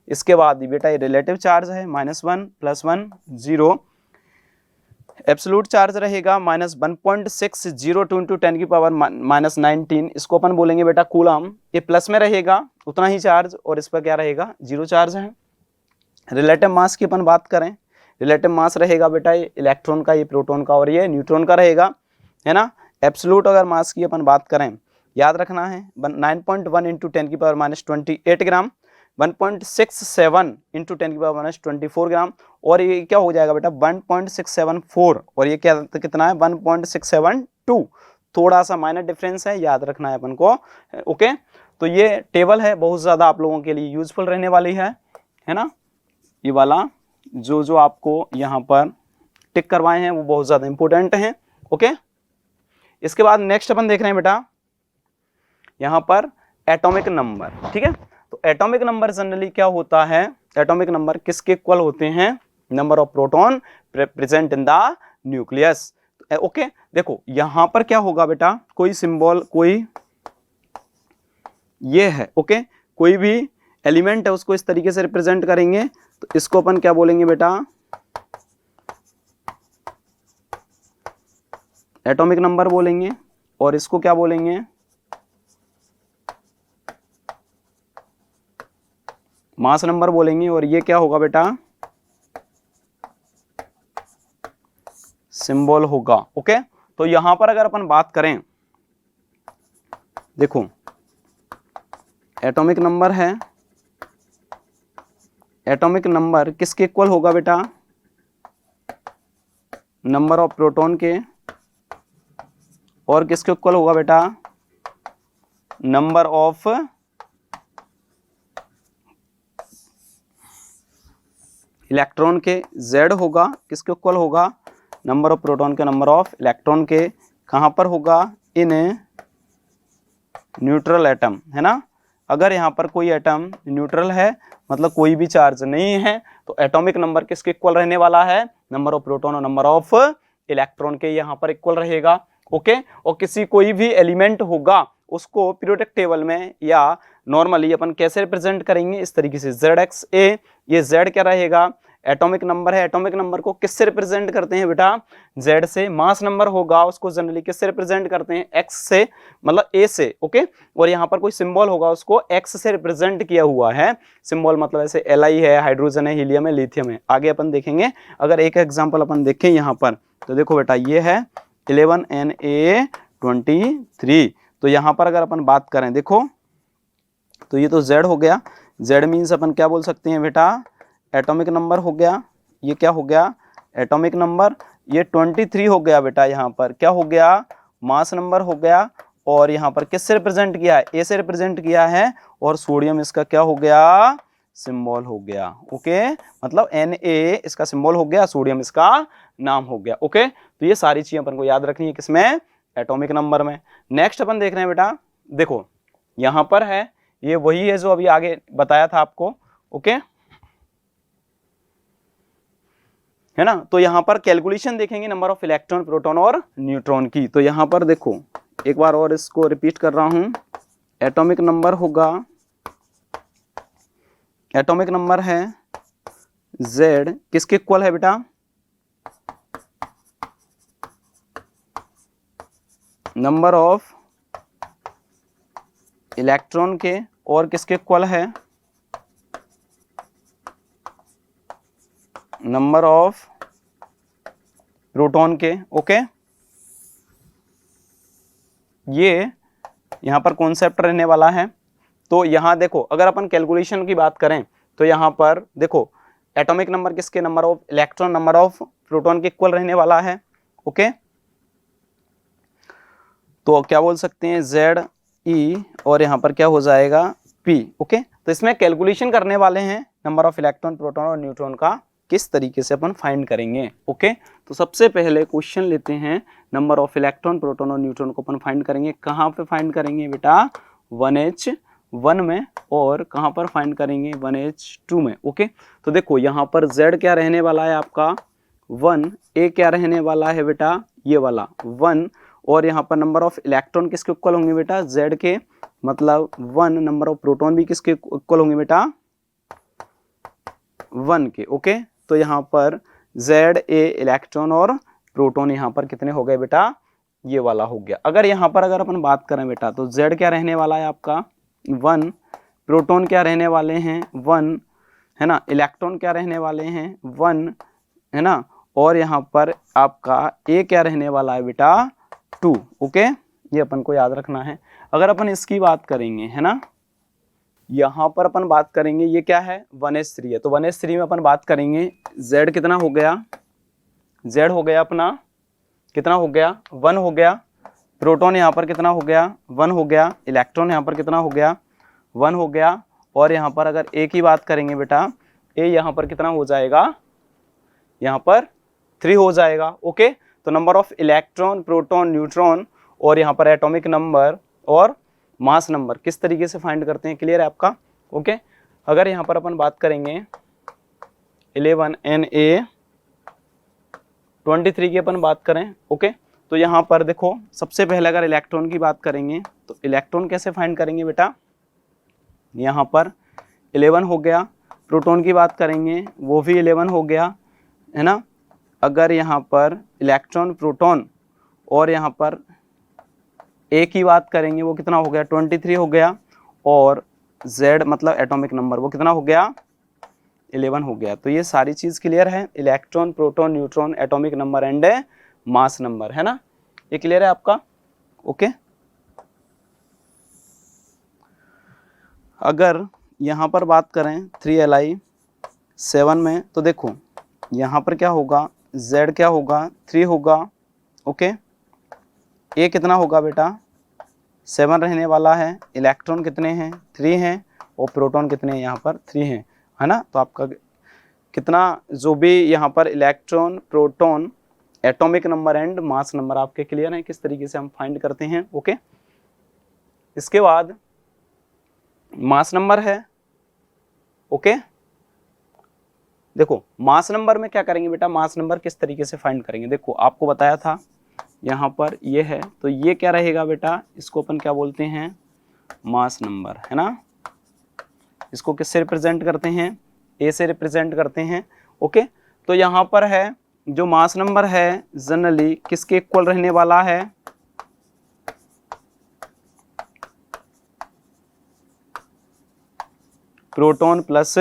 इसके बाद बेटा ये रिलेटिव चार्ज है -1 +1 0। एब्सोल्यूट चार्ज रहेगा -1.602 × 10⁻⁻19। इसको अपन बोलेंगे बेटा कूलम। ये प्लस में रहेगा उतना ही चार्ज, और इस पर क्या रहेगा? 0 चार्ज है। रिलेटिव मास की अपन बात करें, रिलेटिव मास रहेगा बेटा ये इलेक्ट्रॉन का, ये प्रोटॉन का और ये न्यूट्रॉन का रहेगा, है ना। एब्सोल्यूट अगर मास की अपन बात करें, याद रखना है 9.1 × 10⁻28 ग्राम, 1.67 × 10⁻24 ग्राम, और ये क्या हो जाएगा बेटा 1.674, और ये क्या कितना है 1.672। थोड़ा सा माइनर डिफरेंस है, याद रखना है अपन को। ओके, तो ये टेबल है, बहुत ज़्यादा आप लोगों के लिए यूजफुल रहने वाली है ना। ये वाला जो आपको यहाँ पर टिक करवाए हैं वो बहुत ज़्यादा इंपॉर्टेंट हैं। ओके, इसके बाद नेक्स्ट अपन देख रहे हैं बेटा यहाँ पर एटॉमिक नंबर। ठीक है, तो एटॉमिक नंबर जनरली क्या होता है? एटॉमिक नंबर किसके इक्वल होते हैं? Number of proton present in the nucleus. Okay, देखो यहां पर क्या होगा बेटा, कोई सिंबल, कोई ये है, ओके, कोई भी एलिमेंट है उसको इस तरीके से रिप्रेजेंट करेंगे, तो इसको अपन क्या बोलेंगे बेटा? एटॉमिक नंबर बोलेंगे। और इसको क्या बोलेंगे? मास नंबर बोलेंगे। और ये क्या होगा बेटा? सिंबल होगा। ओके, तो यहां पर अगर अपन बात करें, देखो एटॉमिक नंबर है, एटॉमिक नंबर किसके इक्वल होगा बेटा? नंबर ऑफ प्रोटॉन के। और किसके इक्वल होगा बेटा? नंबर ऑफ इलेक्ट्रॉन के। Z होगा किसके इक्वल होगा? नंबर ऑफ प्रोटॉन के नंबर ऑफ इलेक्ट्रॉन के। कहां पर होगा? इन न्यूट्रल एटम, है ना। अगर यहाँ पर कोई एटम न्यूट्रल है, मतलब कोई भी चार्ज नहीं है, तो एटॉमिक नंबर किसके इक्वल रहने वाला है? नंबर ऑफ प्रोटॉन और नंबर ऑफ इलेक्ट्रॉन के यहाँ पर इक्वल रहेगा। ओके, और किसी कोई भी एलिमेंट होगा उसको पीरियोडिक टेबल में या नॉर्मली अपन कैसे रिप्रेजेंट करेंगे? इस तरीके से ZXA। ये Z क्या रहेगा? एटॉमिक नंबर है। एटॉमिक नंबर को किससे रिप्रेजेंट करते हैं बेटा? Z से। मास नंबर होगा उसको जनरली किससे रिप्रेजेंट करते हैं? X से, मतलब A से। ओके, और यहाँ पर कोई सिंबल होगा उसको X से रिप्रेजेंट किया हुआ है। सिंबल मतलब ऐसे Li है, हाइड्रोजन है, हीलियम है, लिथियम है। आगे अपन देखेंगे। अगर एक एग्जाम्पल अपन देखें यहाँ पर, तो देखो बेटा ये है 11Na23। तो यहाँ पर अगर अपन बात करें, देखो तो ये तो Z हो गया। Z मीन्स अपन क्या बोल सकते हैं बेटा? एटॉमिक नंबर हो गया। ये क्या हो गया? Atomic number. ये 23 हो गया बेटा। यहाँ पर क्या हो गया? मास नंबर हो गया। और यहाँ पर किससे रिप्रेजेंट किया है? A से रिप्रेजेंट किया है। और सोडियम इसका क्या हो गया? सिंबल हो गया। ओके, मतलब Na इसका सिंबल हो गया, सोडियम इसका नाम हो गया। ओके, तो ये सारी चीजें अपन को याद रखनी है किसमें? एटॉमिक नंबर में। नेक्स्ट अपन देख रहे हैं बेटा, देखो यहाँ पर है, ये वही है जो अभी आगे बताया था आपको। ओके, है ना। तो यहाँ पर कैलकुलेशन देखेंगे नंबर ऑफ इलेक्ट्रॉन, प्रोटॉन और न्यूट्रॉन की। तो यहाँ पर देखो एक बार और इसको रिपीट कर रहा हूं। एटॉमिक नंबर होगा, एटॉमिक नंबर है Z किसके इक्वल है बेटा? नंबर ऑफ इलेक्ट्रॉन के। और किसके इक्वल है? नंबर ऑफ प्रोटॉन के। ओके, ये यहां पर कॉन्सेप्ट रहने वाला है। तो यहां देखो अगर अपन कैलकुलेशन की बात करें, तो यहां पर देखो एटॉमिक नंबर किसके? Number of electron, number of proton के इक्वल रहने वाला है। ओके, तो क्या बोल सकते हैं? ZE और यहाँ पर क्या हो जाएगा? P। ओके, तो इसमें कैलकुलेशन करने वाले हैं नंबर ऑफ इलेक्ट्रॉन, प्रोटॉन और न्यूट्रॉन का किस तरीके से अपन फाइंड करेंगे। ओके, तो सबसे पहले क्वेश्चन लेते हैं, नंबर ऑफ इलेक्ट्रॉन, प्रोटॉन और न्यूट्रॉन को अपन फाइंड करेंगे। कहाँ पे फाइंड करेंगे बेटा, 1h1 में, और कहाँ पर फाइंड करेंगे, 1h2 में। ओके, तो देखो यहाँ पर Z क्या रहने वाला है आपका 1, A क्या रहने वाला है बेटा ये वाला 1, और यहाँ पर नंबर ऑफ इलेक्ट्रॉन किसके इक्वल होंगे बेटा, Z के, मतलब 1, नंबर ऑफ प्रोटॉन भी किसके इक्वल होंगे बेटा 1 के। ओके, तो यहाँ पर Z, A इलेक्ट्रॉन और प्रोटॉन यहाँ पर कितने हो गए बेटा, ये वाला हो गया। अगर यहाँ पर अगर अपन बात करें बेटा, तो Z क्या रहने वाला है आपका 1, प्रोटॉन क्या रहने वाले हैं 1, है ना, इलेक्ट्रॉन क्या रहने वाले हैं 1, है ना, और यहाँ पर आपका A क्या रहने वाला है बेटा 2। ओके, ये अपन को याद रखना है। अगर अपन इसकी बात करेंगे, है ना, यहाँ पर अपन बात करेंगे, ये क्या है 1s3 है, तो 1s3 में अपन बात करेंगे, Z कितना हो गया, Z हो गया अपना कितना हो गया 1 हो गया, प्रोटॉन यहाँ पर कितना हो गया 1 हो गया, इलेक्ट्रॉन यहाँ पर कितना हो गया 1 हो गया, और यहाँ पर अगर A की बात करेंगे बेटा, A यहाँ पर कितना हो जाएगा, यहाँ पर 3 हो जाएगा। ओके, तो number of electron, proton, neutron और यहाँ पर एटॉमिक नंबर और मास नंबर किस तरीके से फाइंड करते हैं, क्लियर है आपका। ओके, अगर यहाँ पर अपन बात करेंगे 11 Na 23 की अपन बात करें, ओके, तो यहाँ पर देखो सबसे पहले अगर इलेक्ट्रॉन की बात करेंगे, तो इलेक्ट्रॉन कैसे फाइंड करेंगे बेटा, यहाँ पर 11 हो गया, प्रोटॉन की बात करेंगे वो भी 11 हो गया, है ना। अगर यहाँ पर इलेक्ट्रॉन, प्रोटॉन और यहाँ पर A की बात करेंगे वो कितना हो गया 23 हो गया, और Z मतलब एटॉमिक नंबर वो कितना हो गया 11 हो गया। तो ये सारी चीज़ क्लियर है, electron, proton, neutron, atomic number and mass number, है ना, ये क्लियर है आपका। ओके, अगर यहाँ पर बात करें 3Li7 में, तो देखो यहाँ पर क्या होगा, Z क्या होगा 3 होगा। ओके, A कितना होगा बेटा 7 रहने वाला है, इलेक्ट्रॉन कितने हैं 3 हैं, और प्रोटॉन कितने हैं यहाँ पर 3 हैं, है ना। तो आपका कितना जो भी यहाँ पर electron, proton, atomic number and mass number आपके क्लियर हैं किस तरीके से हम फाइंड करते हैं। ओके, इसके बाद मास नंबर है। ओके, देखो मास नंबर में क्या करेंगे बेटा, मास नंबर किस तरीके से फाइंड करेंगे, देखो आपको बताया था यहाँ पर ये है, तो ये क्या रहेगा बेटा, इसको अपन क्या बोलते हैं मास नंबर, है ना। इसको किससे रिप्रेजेंट करते हैं, A से रिप्रेजेंट करते हैं। ओके, तो यहाँ पर है जो मास नंबर है जनरली किसके इक्वल रहने वाला है, प्रोटॉन प्लस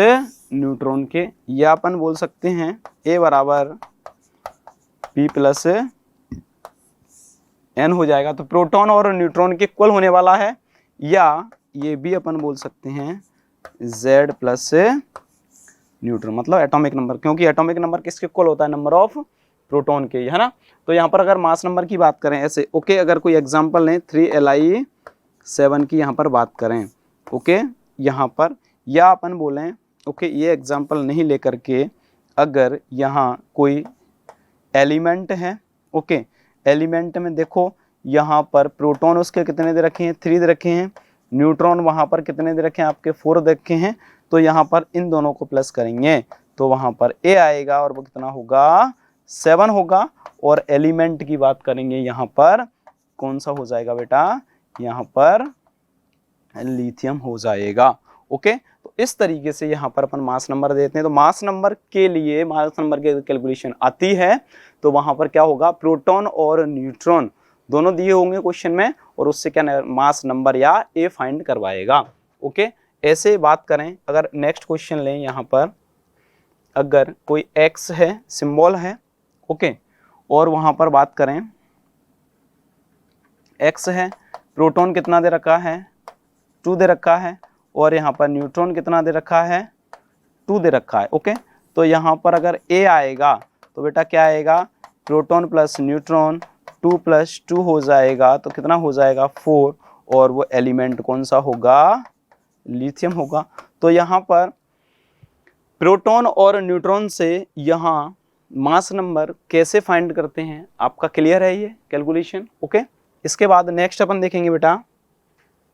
न्यूट्रॉन के, या अपन बोल सकते हैं A बराबर P प्लस N हो जाएगा। तो प्रोटॉन और न्यूट्रॉन के इक्वल होने वाला है, या ये भी अपन बोल सकते हैं Z प्लस न्यूट्रॉन मतलब एटॉमिक नंबर, क्योंकि एटॉमिक नंबर किसके इक्वल होता है, नंबर ऑफ प्रोटॉन के, है ना। तो यहाँ पर अगर मास नंबर की बात करें ऐसे, ओके, अगर कोई एग्जांपल लें 3Li7 की यहाँ पर बात करें, ओके, यहाँ पर, या अपन बोलें ओके ये एग्जांपल नहीं लेकर के, अगर यहाँ कोई एलिमेंट है, ओके, एलिमेंट में देखो यहाँ पर प्रोटॉन उसके कितने दे रखे हैं 3 दे रखे हैं, न्यूट्रॉन वहाँ पर कितने दे रखे हैं आपके 4 दे रखे हैं, तो यहाँ पर इन दोनों को प्लस करेंगे तो वहाँ पर A आएगा और वो कितना होगा 7 होगा। और एलिमेंट की बात करेंगे यहाँ पर कौन सा हो जाएगा बेटा, यहाँ पर लिथियम हो जाएगा। ओके, तो इस तरीके से यहाँ पर अपन मास नंबर देते हैं। तो मास नंबर के लिए मास नंबर की कैलकुलेशन आती है तो वहाँ पर क्या होगा, प्रोटॉन और न्यूट्रॉन दोनों दिए होंगे क्वेश्चन में, और उससे क्या मास नंबर या A फाइंड करवाएगा। ओके, ऐसे बात करें, अगर नेक्स्ट क्वेश्चन लें, यहाँ पर अगर कोई X है सिंबल है, ओके, और वहाँ पर बात करें X है, प्रोटॉन कितना दे रखा है 2 दे रखा है, और यहाँ पर न्यूट्रॉन कितना दे रखा है 2 दे रखा है। ओके, तो यहाँ पर अगर A आएगा तो बेटा क्या आएगा, प्रोटॉन प्लस न्यूट्रॉन 2 + 2 हो जाएगा, तो कितना हो जाएगा 4, और वो एलिमेंट कौन सा होगा, लिथियम होगा। तो यहाँ पर प्रोटॉन और न्यूट्रॉन से यहाँ मास नंबर कैसे फाइंड करते हैं, आपका क्लियर है ये कैलकुलेशन। ओके, इसके बाद नेक्स्ट अपन देखेंगे बेटा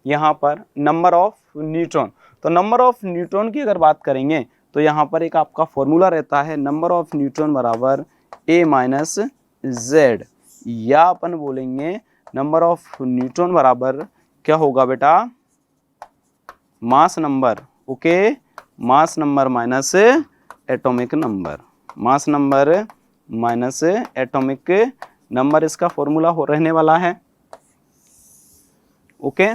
यहाँ पर नंबर ऑफ न्यूट्रॉन। तो नंबर ऑफ न्यूट्रॉन की अगर बात करेंगे तो यहाँ पर एक आपका फॉर्मूला रहता है, नंबर ऑफ न्यूट्रॉन बराबर ए माइनस जेड, या अपन बोलेंगे नंबर ऑफ न्यूट्रॉन बराबर क्या होगा बेटा, mass number. Okay, mass number minus atomic number, mass number minus atomic number, इसका फॉर्मूला हो रहने वाला है। ओके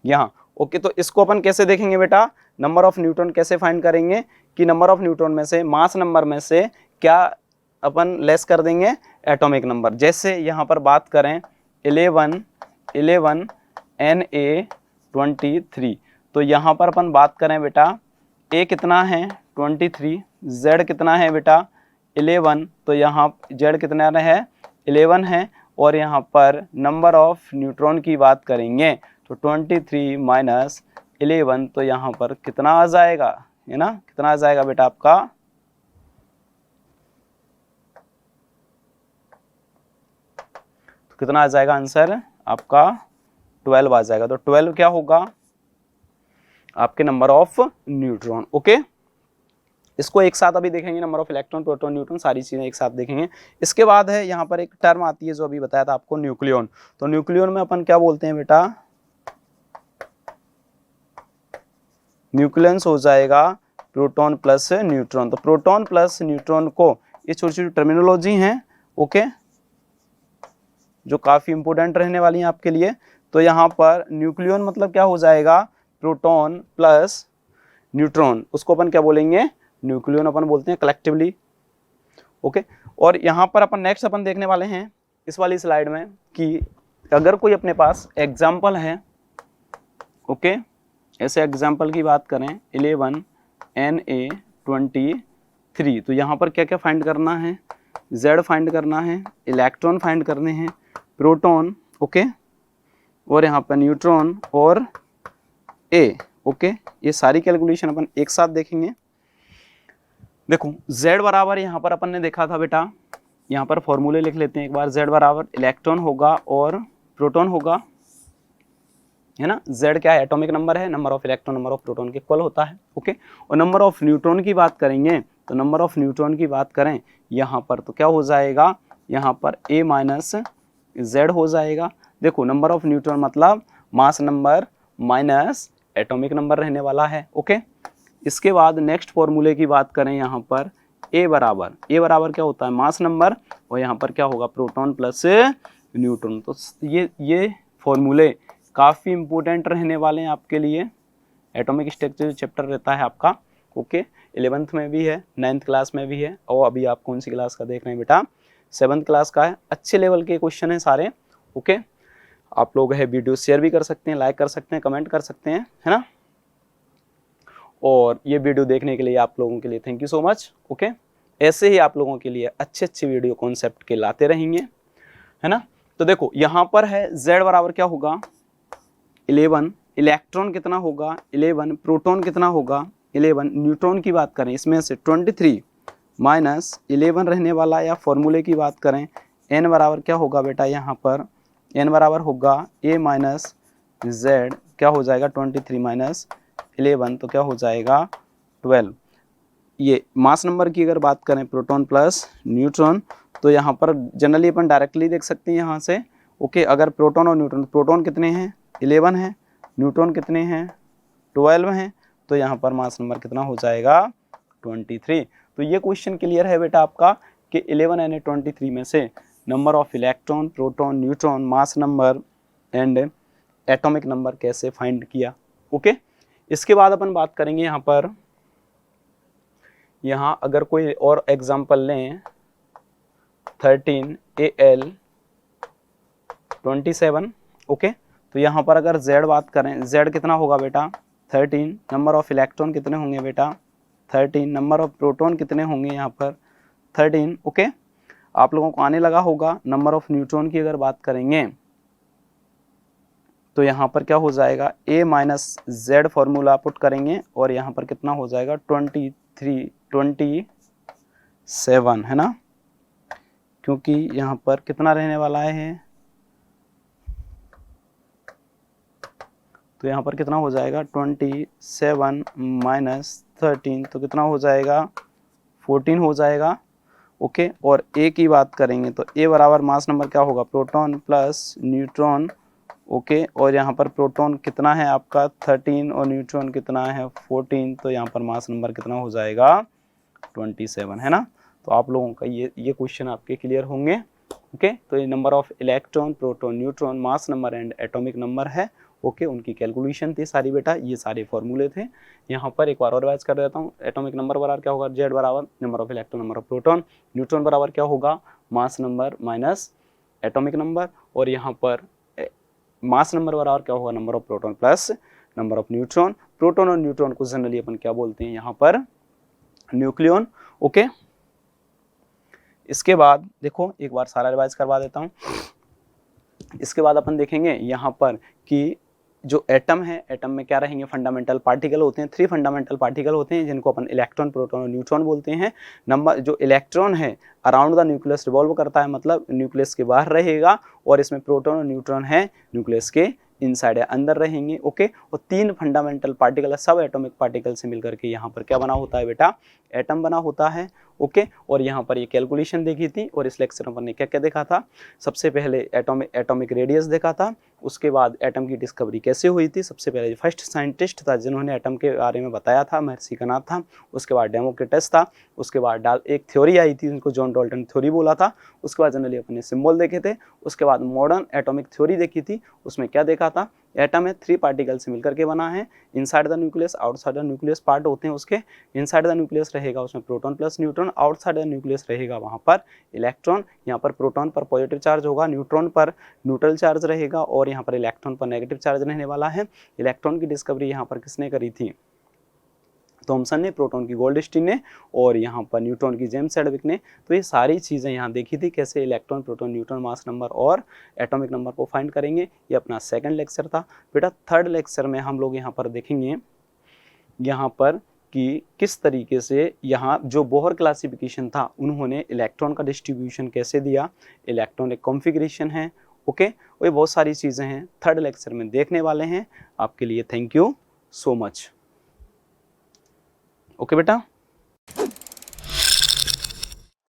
यहाँ ओके, तो इसको अपन कैसे देखेंगे बेटा, नंबर ऑफ न्यूट्रॉन कैसे फाइंड करेंगे कि नंबर ऑफ न्यूट्रॉन में से मास नंबर में से क्या अपन लेस कर देंगे, एटॉमिक नंबर। जैसे यहाँ पर बात करें 11 Na23, तो यहाँ पर अपन बात करें बेटा A कितना है 23, Z कितना है बेटा 11, तो यहाँ Z कितना है 11 है, और यहाँ पर नंबर ऑफ न्यूट्रॉन की बात करेंगे तो 23 माइनस 11, तो यहाँ पर कितना आ जाएगा, है ना, कितना आ जाएगा बेटा आपका, तो कितना आ जाएगा आंसर आपका 12 आ जाएगा। तो 12 क्या होगा आपके नंबर ऑफ न्यूट्रॉन। ओके, इसको एक साथ अभी देखेंगे, number of electron, proton, neutron, सारी चीजें एक साथ देखेंगे। इसके बाद है यहाँ पर एक टर्म आती है जो अभी बताया था आपको, न्यूक्लियॉन। तो न्यूक्लियॉन में अपन क्या बोलते हैं बेटा, न्यूक्लियस हो जाएगा प्रोटॉन प्लस न्यूट्रॉन। तो प्रोटॉन प्लस न्यूट्रॉन को, ये छोटी छोटी टर्मिनोलॉजी हैं ओके, जो काफी इंपोर्टेंट रहने वाली हैं आपके लिए। तो यहाँ पर न्यूक्लियॉन मतलब क्या हो जाएगा, प्रोटॉन प्लस न्यूट्रॉन, उसको अपन क्या बोलेंगे, न्यूक्लियॉन अपन बोलते हैं कलेक्टिवली। ओके, और यहाँ पर अपन नेक्स्ट अपन देखने वाले हैं इस वाली स्लाइड में कि अगर कोई अपने पास एग्जाम्पल है, ओके, ऐसे एग्जाम्पल की बात करें 11 Na23, तो यहाँ पर क्या क्या फाइंड करना है, Z फाइंड करना है, इलेक्ट्रॉन फाइंड करने हैं, प्रोटॉन ओके, और यहाँ पर न्यूट्रॉन और A। ओके, ये सारी कैलकुलेशन अपन एक साथ देखेंगे। देखो Z बराबर यहाँ पर अपन ने देखा था बेटा, यहाँ पर फॉर्मूले लिख लेते हैं एक बार। Z बराबर इलेक्ट्रॉन होगा और प्रोटॉन होगा, है ना। Z क्या है, एटॉमिक नंबर है, number of electron number of proton के इक्वल होता है। ओके, और नंबर ऑफ न्यूट्रॉन की बात करेंगे तो नंबर ऑफ न्यूट्रॉन की बात करें यहाँ पर तो क्या हो जाएगा, यहाँ पर A माइनस Z हो जाएगा। देखो नंबर ऑफ न्यूट्रॉन मतलब mass number minus atomic number रहने वाला है। ओके, इसके बाद नेक्स्ट फॉर्मूले की बात करें यहाँ पर A बराबर क्या होता है, मास नंबर, और यहाँ पर क्या होगा, प्रोटॉन प्लस न्यूट्रॉन। तो ये फॉर्मूले काफ़ी इंपॉर्टेंट रहने वाले हैं आपके लिए। एटॉमिक स्ट्रक्चर चैप्टर रहता है आपका, ओके, 11th में भी है, 9th क्लास में भी है, और अभी आप कौन सी क्लास का देख रहे हैं बेटा, 7th क्लास का है। अच्छे लेवल के क्वेश्चन हैं सारे। ओके, आप लोग है वीडियो शेयर भी कर सकते हैं, लाइक कर सकते हैं, कमेंट कर सकते हैं, है ना। और ये वीडियो देखने के लिए आप लोगों के लिए thank you so much. Okay, ऐसे ही आप लोगों के लिए अच्छे वीडियो कॉन्सेप्ट के लाते रहेंगे, है ना। तो देखो यहाँ पर है Z बराबर क्या होगा 11, इलेक्ट्रॉन कितना होगा 11, प्रोटॉन कितना होगा 11, न्यूट्रॉन की बात करें इसमें से 23 माइनस 11 रहने वाला, या फॉर्मूले की बात करें N बराबर क्या होगा बेटा, यहाँ पर N बराबर होगा A माइनस Z, क्या हो जाएगा 23 माइनस 11, तो क्या हो जाएगा 12। ये मास नंबर की अगर बात करें प्रोटॉन प्लस न्यूट्रॉन, तो यहाँ पर जनरली अपन डायरेक्टली देख सकते हैं यहाँ से। ओके, अगर प्रोटॉन और न्यूट्रॉन, प्रोटॉन कितने हैं 11 है, न्यूट्रॉन कितने हैं 12 हैं, तो यहाँ पर मास नंबर कितना हो जाएगा 23। तो ये क्वेश्चन क्लियर है बेटा आपका कि 11 Na23 में से number of electron, proton, neutron, mass number and atomic number कैसे फाइंड किया। ओके, इसके बाद अपन बात करेंगे यहाँ पर, यहाँ अगर कोई और एग्जाम्पल लें 13Al27, ओके, तो यहाँ पर अगर Z बात करें, Z कितना होगा बेटा 13, नंबर ऑफ इलेक्ट्रॉन कितने होंगे बेटा 13, नंबर ऑफ प्रोटॉन कितने होंगे यहाँ पर 13। ओके, आप लोगों को आने लगा होगा। नंबर ऑफ न्यूट्रॉन की अगर बात करेंगे तो यहाँ पर क्या हो जाएगा, a minus Z formula put करेंगे और यहाँ पर कितना हो जाएगा 27 है ना, क्योंकि यहाँ पर कितना रहने वाला है, तो यहाँ पर कितना हो जाएगा 27 माइनस 13, तो कितना हो जाएगा 14 हो जाएगा। ओके, और ए की बात करेंगे तो ए बराबर मास नंबर क्या होगा, प्रोटॉन प्लस न्यूट्रॉन। ओके, और यहाँ पर प्रोटॉन कितना है आपका 13 और न्यूट्रॉन कितना है 14, तो यहाँ पर मास नंबर कितना हो जाएगा 27 है ना। तो आप लोगों का ये क्वेश्चन आपके क्लियर होंगे। ओके, तो ये number of electron, proton, neutron, mass number and atomic number है। ओके, उनकी कैलकुलेशन थी सारी बेटा, ये सारे फॉर्मूले थे। यहाँ पर एक बार और रिवाइज कर देता हूँ। एटॉमिक नंबर बराबर क्या होगा, जेड बराबर number of electron number of proton, neutron बराबर क्या होगा mass number minus atomic number, और यहाँ पर मास नंबर बराबर क्या होगा number of proton plus number of neutron. Proton और न्यूट्रॉन को जनरली अपन क्या बोलते हैं यहाँ पर, न्यूक्लियन। ओके, इसके बाद देखो एक बार सारा रिवाइज करवा देता हूँ। इसके बाद अपन देखेंगे यहाँ पर कि जो एटम है, एटम में क्या रहेंगे, फंडामेंटल पार्टिकल होते हैं, 3 फंडामेंटल पार्टिकल होते हैं जिनको अपन इलेक्ट्रॉन, प्रोटॉन और न्यूट्रॉन बोलते हैं। नंबर जो इलेक्ट्रॉन है अराउंड द न्यूक्लियस रिवॉल्व करता है, मतलब न्यूक्लियस के बाहर रहेगा, और इसमें प्रोटॉन और न्यूट्रॉन है न्यूक्लियस के इनसाइड है, अंदर रहेंगे। ओके, और 3 फंडामेंटल पार्टिकल सब एटॉमिक पार्टिकल से मिलकर के यहाँ पर क्या बना होता है बेटा, एटम बना होता है। ओके, और यहाँ पर ये कैलकुलेशन देखी थी, और इस लेक्चर में ने क्या क्या देखा था, सबसे पहले एटॉमिक रेडियस देखा था, उसके बाद एटम की डिस्कवरी कैसे हुई थी, सबसे पहले फर्स्ट साइंटिस्ट था जिन्होंने एटम के बारे में बताया था, महर्षि कनात था, उसके बाद डेमोक्रिटस था, उसके बाद एक थ्योरी आई थी उनको जॉन डाल्टन थ्योरी बोला था, उसके बाद जनरली अपने सिंबल देखे थे, उसके बाद मॉडर्न एटॉमिक थ्योरी देखी थी, उसमें क्या देखा था, एटम है 3 पार्टिकल से मिलकर के बना है, inside the nucleus, outside the nucleus part होते हैं उसके, इनसाइड द न्यूक्लियस रहेगा उसमें proton plus neutron, outside the nucleus रहेगा वहाँ पर इलेक्ट्रॉन, यहाँ पर प्रोटॉन पर पॉजिटिव चार्ज होगा, न्यूट्रॉन पर न्यूट्रल चार्ज रहेगा, और यहाँ पर इलेक्ट्रॉन पर नेगेटिव चार्ज रहने वाला है। इलेक्ट्रॉन की डिस्कवरी यहाँ पर किसने करी थी, थॉमसन ने, प्रोटॉन की गोल्डस्टीन ने, और यहाँ पर न्यूट्रॉन की जेम्स चैडविक ने। तो ये सारी चीज़ें यहाँ देखी थी, कैसे electron, proton, neutron, mass number और एटॉमिक नंबर को फाइंड करेंगे। ये अपना सेकंड लेक्चर था बेटा। थर्ड लेक्चर में हम लोग यहाँ पर देखेंगे यहाँ पर कि किस तरीके से यहाँ जो बोहर क्लासिफिकेशन था उन्होंने इलेक्ट्रॉन का डिस्ट्रीब्यूशन कैसे दिया, इलेक्ट्रॉन एक कॉन्फ़िगरेशन है। ओके, ये बहुत सारी चीज़ें हैं थर्ड लेक्चर में देखने वाले हैं। आपके लिए thank you so much. Okay बेटा।